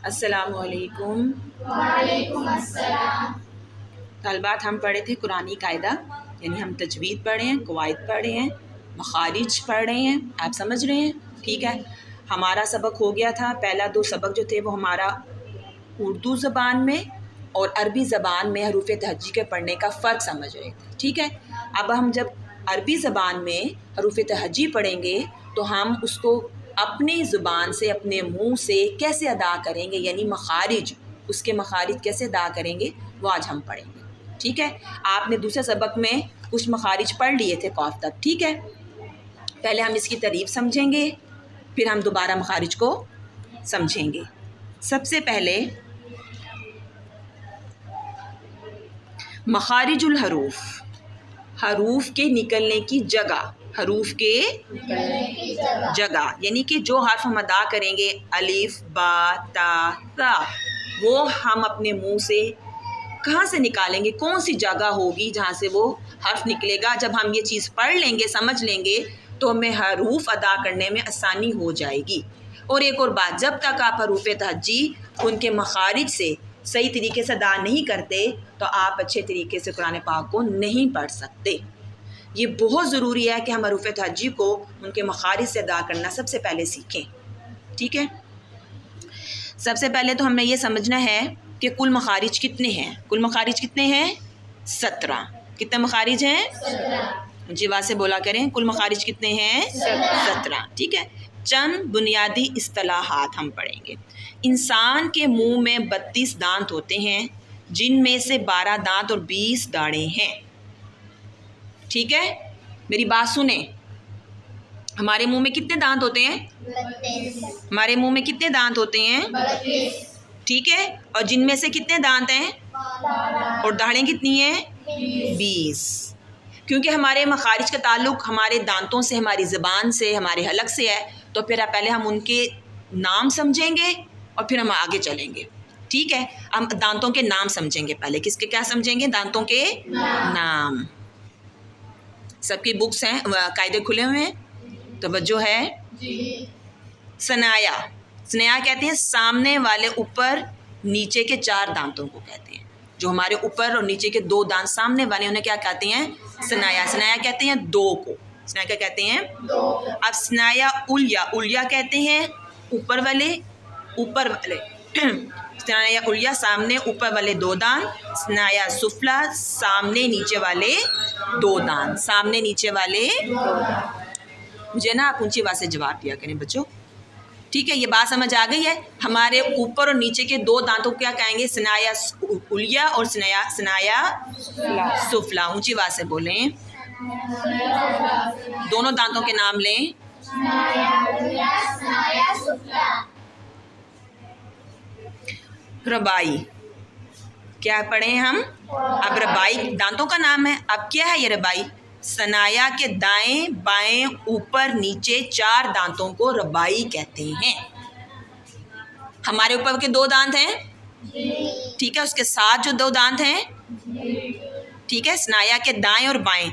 अस्सलामुअलैकुम। वालेकुम अस्सलाम। तलबात हम पढ़े थे कुरानी कायदा, यानी हम तजवीद पढ़े हैं, कवायद पढ़े हैं, मखारिज पढ़ रहे हैं। आप समझ रहे हैं? ठीक है। हमारा सबक हो गया था, पहला 2 सबक जो थे वो हमारा उर्दू ज़बान में और अरबी ज़बान में हरूफ तहज्जी के पढ़ने का फ़र्क समझ रहे थे। ठीक है। अब हम जब अरबी ज़बान में हरूफ तहज्जी पढ़ेंगे तो हम उसको अपनी ज़ुबान से, अपने मुंह से कैसे अदा करेंगे, यानी मखारिज, उसके मखारिज कैसे अदा करेंगे वो आज हम पढ़ेंगे। ठीक है। आपने दूसरे सबक में कुछ मखारिज पढ़ लिए थे कॉफ तक। ठीक है। पहले हम इसकी तारीफ़ समझेंगे, फिर हम दोबारा मखारिज को समझेंगे। सबसे पहले मखारिजुल हरूफ, हरूफ के निकलने की जगह, हरूफ के जगह, यानी कि जो हर्फ हम अदा करेंगे, अलिफ, बा, ता, ता, वो हम अपने मुंह से कहाँ से निकालेंगे, कौन सी जगह होगी जहाँ से वो हर्फ निकलेगा। जब हम ये चीज़ पढ़ लेंगे, समझ लेंगे, तो हमें हरूफ अदा करने में आसानी हो जाएगी। और एक और बात, जब तक आप हरूफ तहज्जी उनके मखारिज से सही तरीके से अदा नहीं करते तो आप अच्छे तरीके से कुरान पाक को नहीं पढ़ सकते। ये बहुत ज़रूरी है कि हम हरूफ तहज्जी को उनके मखारिज से अदा करना सबसे पहले सीखें। ठीक है। सबसे पहले तो हमें ये समझना है कि कुल मखारिज कितने हैं। कुल मखारिज कितने हैं? 17। कितने मखारिज हैं? 17। मुझे आवाज़ से बोला करें, कुल मखारिज कितने हैं? 17। ठीक है। चंद बुनियादी इस्तिलाहात हम पढ़ेंगे। इंसान के मुंह में 32 दांत होते हैं, जिनमें से 12 दांत और 20 दाढ़ें हैं। ठीक है। मेरी बात सुने, हमारे मुंह में कितने दांत होते हैं? 32। हमारे मुंह में कितने दांत होते हैं? 32। ठीक है। और जिनमें से कितने दांत हैं? 12। और दाढ़ें कितनी हैं? 20। क्योंकि हमारे मखारिज का ताल्लुक़ हमारे दांतों से, हमारी ज़बान से, हमारे हलक से है, तो फिर पहले हम उनके नाम समझेंगे और फिर हम आगे चलेंगे। ठीक है। हम दांतों के नाम समझेंगे पहले। किसके क्या समझेंगे? दांतों के नाम। सबकी बुक्स हैं, कायदे खुले हुए हैं, तवज्जो है जी। सनाया, सनाया कहते हैं सामने वाले ऊपर नीचे के 4 दांतों को कहते हैं। जो हमारे ऊपर और नीचे के 2 दांत सामने वाले, उन्हें क्या कहते हैं? सनाया। सनाया कहते हैं 2 को। सनाया क्या कहते हैं? 2। अब सनाया उलिया, उलिया कहते हैं ऊपर वाले, ऊपर वाले सनाया उलिया सामने ऊपर वाले 2 दांत। सनाया सुफला सामने नीचे वाले 2 दांत। सामने नीचे वाले 2 दांत। मुझे ना आप ऊंची आवाज़ से जवाब दिया करें बच्चों। ठीक है। ये बात समझ आ गई है? हमारे ऊपर और नीचे के 2 दांतों को क्या कहेंगे? सनाया उलिया और सनाया सुफला। ऊंची आवाज़ से बोलें, दोनों दांतों के नाम लें। रबाई, क्या पढ़े हम? अब रबाई दांतों का नाम है। अब क्या है ये रबाई? सनाया के दाएं बाएं ऊपर नीचे 4 दांतों को रबाई कहते हैं। हमारे ऊपर के 2 दांत हैं, ठीक है, उसके साथ जो 2 दांत हैं, ठीक है, सनाया के दाएं और बाएं,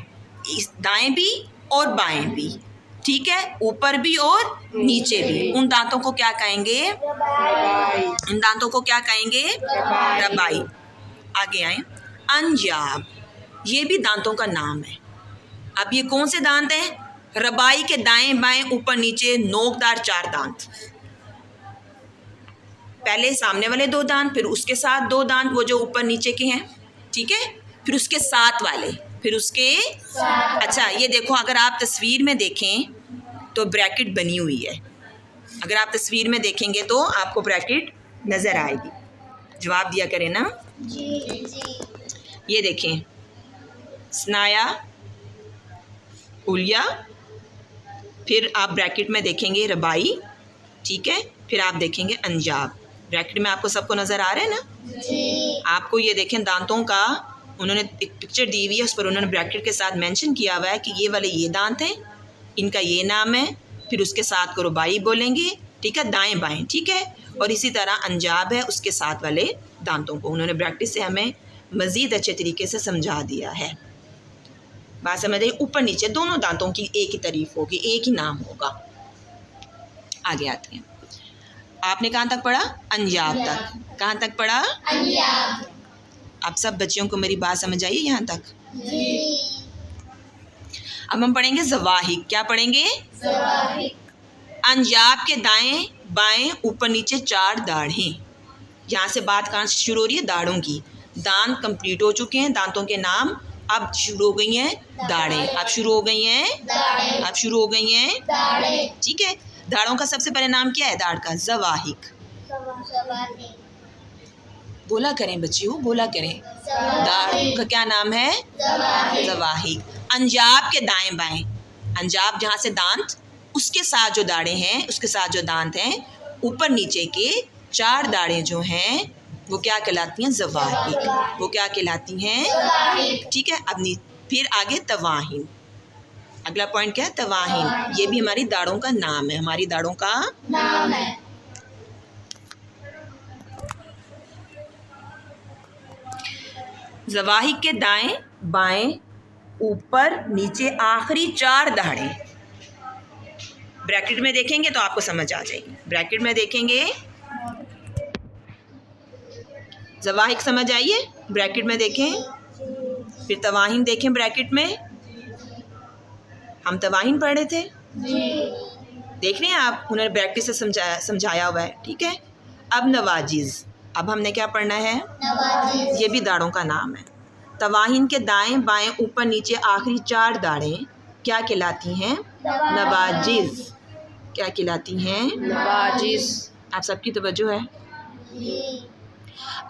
दाएं भी और बाएं भी, ठीक है, ऊपर भी और नीचे भी, उन दांतों को क्या कहेंगे? रबाई। इन दांतों को क्या कहेंगे? रबाई। आगे आए। अंजाब, ये भी दांतों का नाम है। अब ये कौन से दांत हैं? रबाई के दाएं बाएं ऊपर नीचे नोकदार 4 दांत। पहले सामने वाले 2 दांत, फिर उसके साथ 2 दांत, वो जो ऊपर नीचे के हैं, ठीक है, फिर उसके साथ वाले, फिर उसके अच्छा ये देखो, अगर आप तस्वीर में देखें तो ब्रैकेट बनी हुई है। अगर आप तस्वीर में देखेंगे तो आपको ब्रैकेट नज़र आएगी। जवाब दिया करें ना जी। ये देखें, सनाया उलिया, फिर आप ब्रैकेट में देखेंगे रबाई, ठीक है, फिर आप देखेंगे अंजाब। ब्रैकेट में आपको सबको नज़र आ रहा है ना जी। आपको ये देखें दांतों का, उन्होंने एक पिक्चर दी हुई है, उस पर उन्होंने ब्रैकेट के साथ मेंशन किया हुआ है कि ये वाले ये दांत हैं, इनका ये नाम है, फिर उसके साथ को रबाई बोलेंगे, ठीक है, दाएं बाएं, ठीक है, और इसी तरह अंजाब है, उसके साथ वाले दांतों को उन्होंने ब्रैकेट से हमें मज़ीद अच्छे तरीके से समझा दिया है। बात समझ आई? ऊपर नीचे दोनों दांतों की एक ही तारीफ होगी, एक ही नाम होगा। आगे आते हैं। आपने कहाँ तक पढ़ा? अंजाब तक। कहाँ तक पढ़ा? अंजाब। आप सब बच्चियों को मेरी बात समझ आई यहाँ तक? जी। अब हम पढ़ेंगे ज़वाहिक। क्या पढ़ेंगे? ज़वाहिक। अंजाब के दाएं बाएं ऊपर नीचे 4 दाढ़ें। यहाँ से बात कहाँ से शुरू हो रही है? दाढ़ों की। दांत कंप्लीट हो चुके हैं, दांतों के नाम। अब शुरू हो गई हैं दाढ़ें। अब शुरू हो गई हैं दाढ़ें। अब शुरू हो गई हैं दाढ़ें। ठीक है। दाढ़ों का सबसे पहले नाम क्या है? दाढ़ का ज़वाहिक। ज़वाहिक। बोला करें बच्चियों, बोला करें। दाढ़ का क्या नाम है? ज़वाहिक। अंजाब के दाएं बाएं, अंजाब जहाँ से दांत, उसके साथ जो दाढ़ें हैं, उसके साथ जो दांत हैं, ऊपर नीचे के 4 दाढ़ें जो हैं वो क्या कहलाती हैं? ज़वाहिक। वो क्या कहलाती हैं? ठीक है। अब फिर आगे तवाहिन। अगला पॉइंट क्या है? तवाहिन। ये भी हमारी दाढ़ों का नाम है, हमारी दाढ़ों का नाम है। ज़वाहिक के दाएं बाएं ऊपर नीचे आखिरी 4 दाढ़ें। ब्रैकेट में देखेंगे तो आपको समझ आ जाएगी। ब्रैकेट में देखेंगे, ज़वाहिक समझ आइए, ब्रैकेट में देखें। फिर तवाहिन देखें ब्रैकेट में। हम तवाहिन पढ़ रहे थे, देख रहे हैं आप, उन्होंने ब्रैकेट से समझाया हुआ है। ठीक है। अब नवाजिज़। अब हमने क्या पढ़ना है? नवाजिज़। ये भी दाढ़ों का नाम है। तवाहिन के दाएं बाएं ऊपर नीचे आखिरी 4 दाढ़ें क्या कहलाती हैं? नवाजिज़। क्या कहलाती हैं? नवाजिज़। आप सबकी तवज्जो है?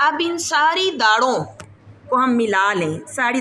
अब इन सारी दाढ़ों को हम मिला लें, सारी